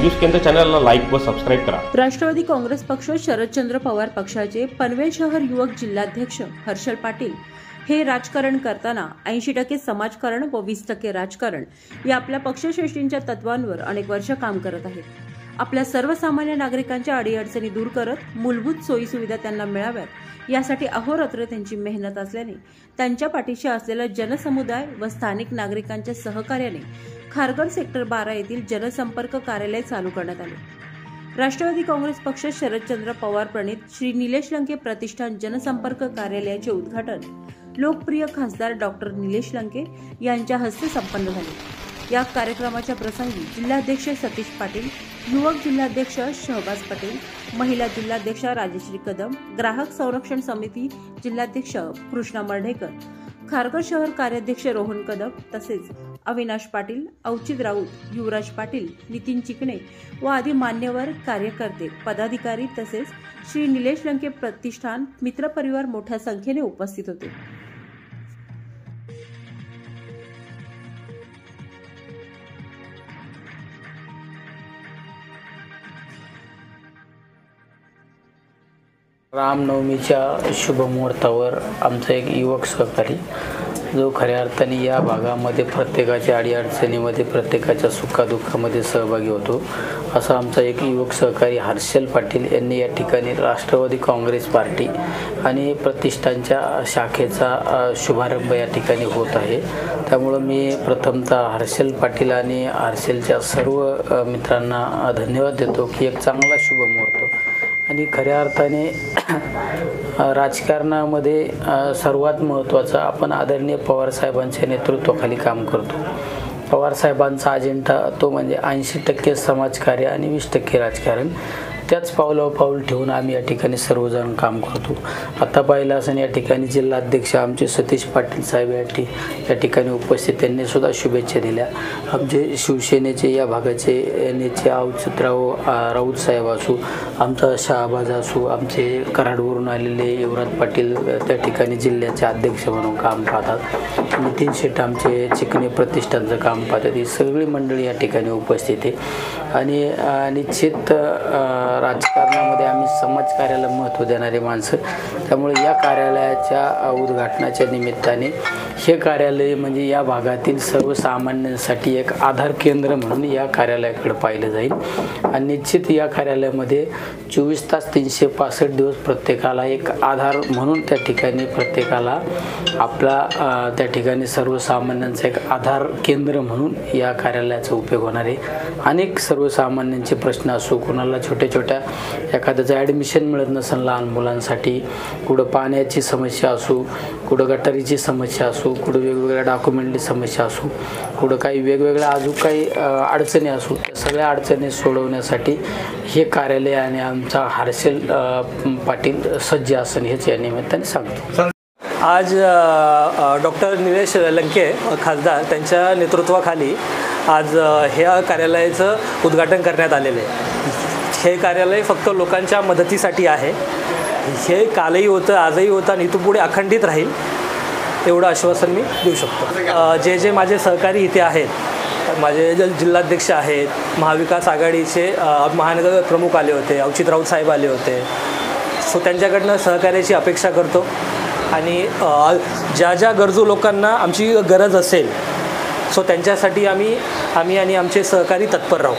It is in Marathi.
न्यूज केंद्र चॅनलला लाईक व सबस्क्राईब करा। राष्ट्रवादी काँग्रेस पक्ष शरदचंद्र पवार पक्षाचे पनवेल शहर युवक जिल्हाध्यक्ष हर्षल पाटील हे राजकारण करताना 80% समाजकारण व 20% राजकारण या आपल्या पक्षश्रेष्ठींच्या तत्वांवर अनेक वर्ष काम करत आहेत। आपल्या सर्वसामान्य नागरिकांच्या अडीअडचणी दूर करत मूलभूत सोयी सुविधा त्यांना मिळाव्यात यासाठी अहोरात्र त्यांची मेहनत असल्याने त्यांच्या पाठीशी असलेला जनसमुदाय व स्थानिक नागरिकांच्या सहकार्याने खारघर सेक्टर 12 येथील जनसंपर्क कार्यालय चालू करण्यात आले। राष्ट्रवादी काँग्रेस पक्ष शरदचंद्र पवार प्रणित श्री निलेश लंके प्रतिष्ठान जनसंपर्क कार्यालयाचे उद्घाटन लोकप्रिय खासदार डॉक्टर निलेश लंके यांच्या हस्ते संपन्न झाले। या कार्यक्रमाच्या प्रसंगी जिल्हाध्यक्ष सतीश पाटील, युवक जिल्हाध्यक्ष शहबाज पटेल, महिला जिल्हाध्यक्ष राजश्री कदम, ग्राहक संरक्षण समिती जिल्हाध्यक्ष कृष्णा मर्ढेकर, खारघर शहर कार्याध्यक्ष रोहन कदम तसेच अविनाश पाटील, औचित राऊत, युवराज पाटील, नितीन चिकणे व आदी मान्यवर कार्यकर्ते, पदाधिकारी तसेच श्री निलेश लंके प्रतिष्ठान मित्रपरिवार मोठ्या संख्येने उपस्थित होते। रामनवमीच्या शुभमुहूर्तावर आमचा एक युवक सहकारी जो खऱ्या अर्थाने या भागामध्ये प्रत्येकाच्या अडीअडचणीमध्ये प्रत्येकाच्या सुखादुःखामध्ये सहभागी होतो असा आमचा एक युवक सहकारी हर्षल पाटील यांनी या ठिकाणी राष्ट्रवादी काँग्रेस पार्टी आणि प्रतिष्ठानच्या शाखेचा शुभारंभ या ठिकाणी होत आहे। त्यामुळे मी प्रथमतः हर्षल पाटील आणि हर्षलच्या सर्व मित्रांना धन्यवाद देतो की एक चांगला शुभमुहूर्त आणि खऱ्या अर्थाने राजकारणामध्ये सर्वात महत्त्वाचं आपण आदरणीय पवारसाहेबांच्या नेतृत्वाखाली काम करतो। पवारसाहेबांचा अजेंडा तो म्हणजे 80% समाजकार्य आणि 20% राजकारण, त्याच पावलावर पाऊल ठेवून आम्ही या ठिकाणी सर्वजण काम करतो। आता पाहिलं असं या ठिकाणी जिल्हाध्यक्ष आमचे सतीश पाटील साहेब या ठिकाणी उपस्थित, त्यांनी सुद्धा शुभेच्छा दिल्या। आमचे शिवसेनेचे या भागाचे नेते औचितराव राऊत साहेब असू, आमचा शहाबाज असू, आमचे कराडवरून आलेले युवराज पाटील त्या ठिकाणी जिल्ह्याचे अध्यक्ष म्हणून काम पाहतात, नितीन शेठ आमचे चिकणे प्रतिष्ठानचं काम पाहतात, ही सगळी मंडळी या ठिकाणी उपस्थित आहे। आणि निश्चित राजकारणामध्ये आम्ही समाजकार्याला महत्त्व देणारे माणसं, त्यामुळे या कार्यालयाच्या उद्घाटनाच्या निमित्ताने हे कार्यालय म्हणजे या भागातील सर्वसामान्यांसाठी एक आधार केंद्र म्हणून या कार्यालयाकडे पाहिलं जाईल आणि निश्चित या कार्यालयामध्ये 24 तास 365 दिवस प्रत्येकाला एक आधार म्हणून त्या ठिकाणी प्रत्येकाला आपला त्या ठिकाणी सर्वसामान्यांचा एक आधार केंद्र म्हणून या कार्यालयाचा उपयोग होणार आहे। अनेक सर्वसामान्यांचे प्रश्न असो, कोणाला छोट्या एखाद्याचं ॲडमिशन मिळत नसेल लहान मुलांसाठी, कुठं पाण्याची समस्या असो, कुठं गटारीची समस्या असो, कुठं वेगवेगळ्या डॉक्युमेंटची समस्या असो, कुठं काही वेगवेगळ्या अजून काही अडचणी असो, त्या सगळ्या अडचणी सोडवण्यासाठी हे कार्यालय आणि आमचा हर्षल पाटील सज्ज असेल हेच या निमित्ताने सांगतो। आज डॉक्टर निलेश लंके खासदार त्यांच्या नेतृत्वाखाली आज ह्या कार्यालयाचं उद्घाटन करण्यात आलेलं आहे। हे कार्यालय फक्त लोकांच्या मदतीसाठी आहे। हे कालही होतं, आजही होतं आणि इथून पुढे अखंडित राहील एवढं आश्वासन मी देऊ शकतो। जे माझे सहकारी इथे आहेत, माझे जिल्हाध्यक्ष आहेत, महाविकास आघाडीचे महानगर प्रमुख आले होते, औचित राऊत साहेब आले होते, सो त्यांच्याकडनं सहकार्याची अपेक्षा करतो आणि ज्या गरजू लोकांना आमची गरज असेल सो त्यांच्यासाठी आम्ही आणि आमचे सहकारी तत्पर राहू।